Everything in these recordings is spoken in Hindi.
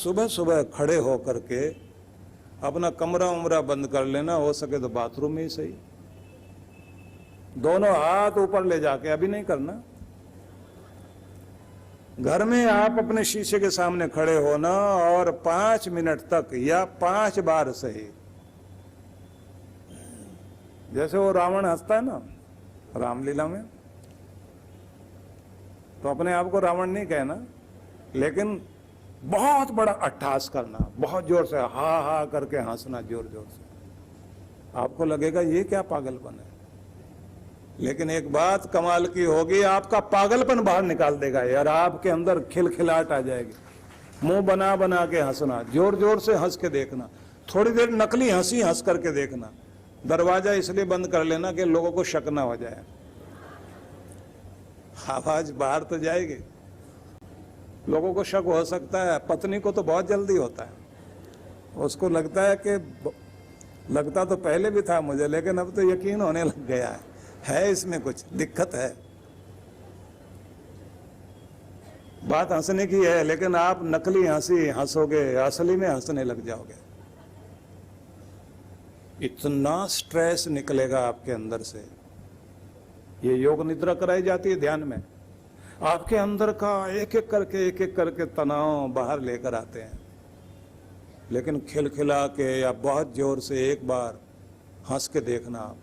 सुबह सुबह खड़े हो करके अपना कमरा उमरा बंद कर लेना, हो सके तो बाथरूम में ही सही, दोनों हाथ ऊपर ले जाके, अभी नहीं करना। घर में आप अपने शीशे के सामने खड़े होना और 5 मिनट तक या 5 बार सही, जैसे वो रावण हंसता है ना रामलीला में, तो अपने आप को रावण नहीं कहना, लेकिन बहुत बड़ा अट्ठास करना, बहुत जोर से हा हा करके हंसना जोर जोर से। आपको लगेगा ये क्या पागलपन है, लेकिन एक बात कमाल की होगी, आपका पागलपन बाहर निकाल देगा यार, आपके अंदर खिलखिलाहट आ जाएगी। मुंह बना बना के हंसना, जोर जोर से हंस के देखना, थोड़ी देर नकली हंसी हंस करके देखना। दरवाजा इसलिए बंद कर लेना कि लोगों को शक ना हो जाए, आवाज बाहर तो जाएगी, लोगों को शक हो सकता है। पत्नी को तो बहुत जल्दी होता है, उसको लगता है कि लगता तो पहले भी था मुझे, लेकिन अब तो यकीन होने लग गया है इसमें कुछ दिक्कत है। बात हंसने की है, लेकिन आप नकली हंसी हंसोगे, असली में हंसने लग जाओगे। इतना स्ट्रेस निकलेगा आपके अंदर से। ये योग निद्रा कराई जाती है ध्यान में, आपके अंदर का एक एक करके तनाव बाहर लेकर आते हैं। लेकिन खिलखिला के या बहुत जोर से एक बार हंस के देखना। आप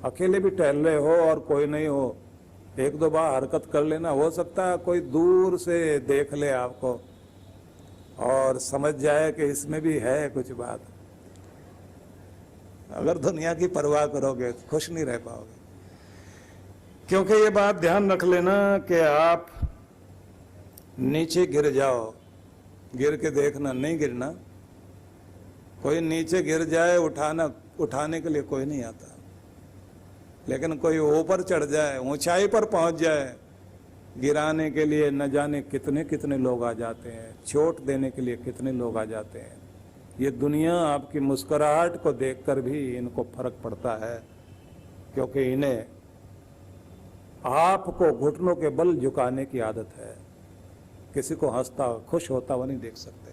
अकेले भी टहल रहे हो और कोई नहीं हो, 1-2 बार हरकत कर लेना, हो सकता है कोई दूर से देख ले आपको और समझ जाए कि इसमें भी है कुछ बात। अगर दुनिया की परवाह करोगे तो खुश नहीं रह पाओगे, क्योंकि ये बात ध्यान रख लेना कि आप नीचे गिर जाओ, गिर के देखना, नहीं गिरना। कोई नीचे गिर जाए उठाने के लिए कोई नहीं आता, लेकिन कोई ऊपर चढ़ जाए, ऊंचाई पर पहुंच जाए, गिराने के लिए न जाने कितने कितने लोग आ जाते हैं, चोट देने के लिए कितने लोग आ जाते हैं। ये दुनिया आपकी मुस्कुराहट को देखकर भी इनको फर्क पड़ता है, क्योंकि इन्हें आपको घुटनों के बल झुकाने की आदत है। किसी को हंसता खुश होता हुआ नहीं देख सकते,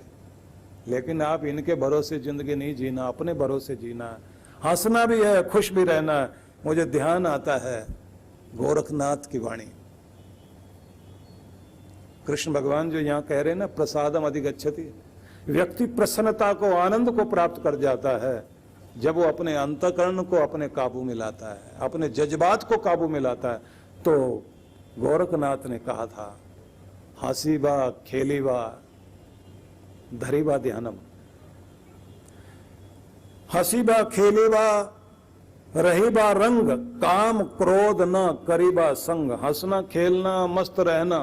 लेकिन आप इनके भरोसे जिंदगी नहीं जीना, अपने भरोसे जीना। हंसना भी है, खुश भी रहना है। मुझे ध्यान आता है गोरखनाथ की वाणी, कृष्ण भगवान जो यहाँ कह रहे हैं ना, प्रसादम अधिगच्छति, व्यक्ति प्रसन्नता को, आनंद को प्राप्त कर जाता है जब वो अपने अंतःकरण को अपने काबू में लाता है, अपने जज्बात को काबू में लाता है। तो गोरखनाथ ने कहा था, हंसी बा खेली बा धरी बा ध्यानम, हंसी बा खेली बा रही बा रंग, काम क्रोध न करी बा संग। हंसना खेलना मस्त रहना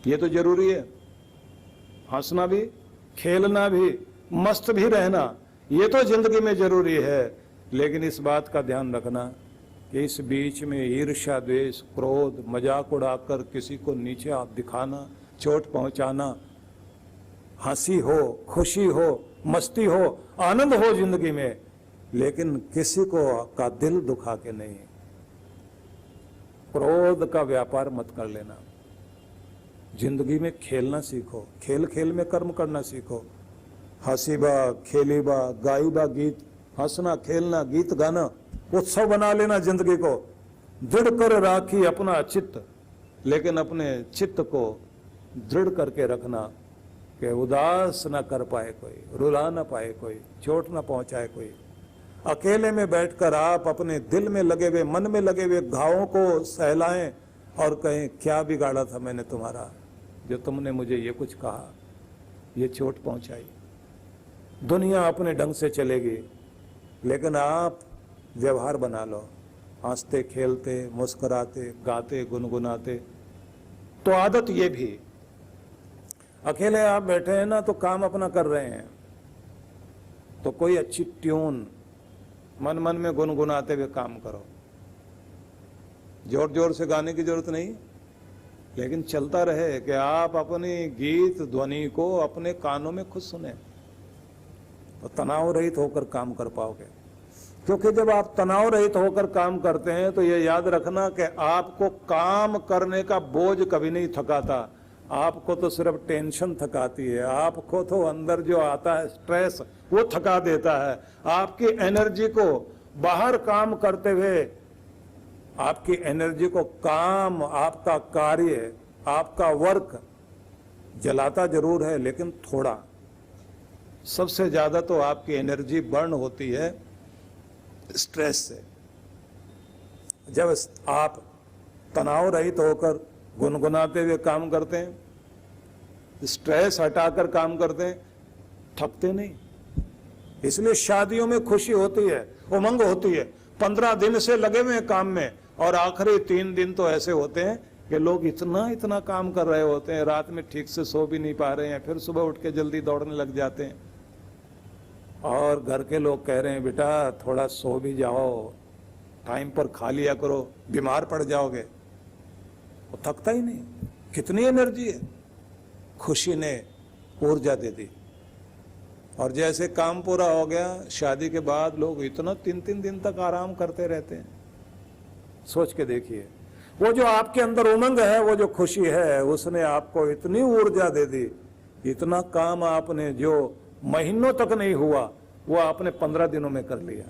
ये तो जरूरी है, हंसना भी खेलना भी मस्त भी रहना ये तो जिंदगी में जरूरी है। लेकिन इस बात का ध्यान रखना कि इस बीच में ईर्ष्या द्वेष क्रोध मजाक उड़ाकर किसी को नीचे आप दिखाना, चोट पहुंचाना, हंसी हो, खुशी हो, मस्ती हो, आनंद हो जिंदगी में, लेकिन किसी को का दिल दुखा के नहीं। क्रोध का व्यापार मत कर लेना। जिंदगी में खेलना सीखो, खेल खेल में कर्म करना सीखो। हंसी बा खेली बा गाई बा गीत, हंसना खेलना गीत गाना उत्सव बना लेना जिंदगी को। दृढ़ कर राखी अपना चित्त, लेकिन अपने चित्त को दृढ़ करके रखना कि उदास ना कर पाए कोई, रुला ना पाए कोई, चोट ना पहुंचाए कोई। अकेले में बैठकर आप अपने दिल में लगे हुए, मन में लगे हुए घावों को सहलाएं और कहें, क्या बिगाड़ा था मैंने तुम्हारा जो तुमने मुझे ये कुछ कहा, ये चोट पहुंचाई। दुनिया अपने ढंग से चलेगी, लेकिन आप व्यवहार बना लो, हंसते खेलते मुस्कुराते गाते गुनगुनाते। तो आदत ये भी, अकेले आप बैठे हैं ना तो काम अपना कर रहे हैं, तो कोई अच्छी ट्यून मन मन में गुनगुनाते हुए काम करो। जोर जोर से गाने की जरूरत नहीं, लेकिन चलता रहे कि आप अपनी गीत ध्वनि को अपने कानों में खुद सुने, तो तनाव रहित होकर काम कर पाओगे। क्योंकि जब आप तनाव रहित होकर काम करते हैं तो ये याद रखना कि आपको काम करने का बोझ कभी नहीं थकाता, आपको तो सिर्फ टेंशन थकाती है, आपको तो अंदर जो आता है स्ट्रेस वो थका देता है। आपकी एनर्जी को बाहर काम करते हुए, आपकी एनर्जी को काम, आपका कार्य, आपका वर्क जलाता जरूर है, लेकिन थोड़ा। सबसे ज्यादा तो आपकी एनर्जी बर्न होती है स्ट्रेस से। जब आप तनाव रहित होकर गुनगुनाते हुए काम करते हैं, स्ट्रेस हटाकर काम करते हैं, थकते नहीं। इसलिए शादियों में खुशी होती है, उमंग होती है। 15 दिन से लगे हुए हैं काम में, और आखिरी 3 दिन तो ऐसे होते हैं कि लोग इतना इतना काम कर रहे होते हैं, रात में ठीक से सो भी नहीं पा रहे हैं, फिर सुबह उठ के जल्दी दौड़ने लग जाते हैं। और घर के लोग कह रहे हैं बेटा थोड़ा सो भी जाओ, टाइम पर खा लिया करो, बीमार पड़ जाओगे। वो थकता ही नहीं। कितनी एनर्जी है। खुशी ने ऊर्जा दे दी। और जैसे काम पूरा हो गया, शादी के बाद लोग इतना 3-3 दिन तक आराम करते रहते हैं। सोच के देखिए, वो जो आपके अंदर उमंग है, वो जो खुशी है, उसने आपको इतनी ऊर्जा दे दी। इतना काम आपने जो महीनों तक नहीं हुआ, वो आपने 15 दिनों में कर लिया।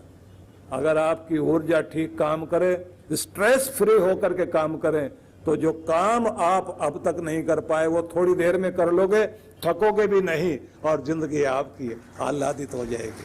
अगर आपकी ऊर्जा ठीक काम करे, स्ट्रेस फ्री होकर के काम करें, तो जो काम आप अब तक नहीं कर पाए वो थोड़ी देर में कर लोगे, थकोगे भी नहीं, और जिंदगी आपकी आह्लादित हो जाएगी।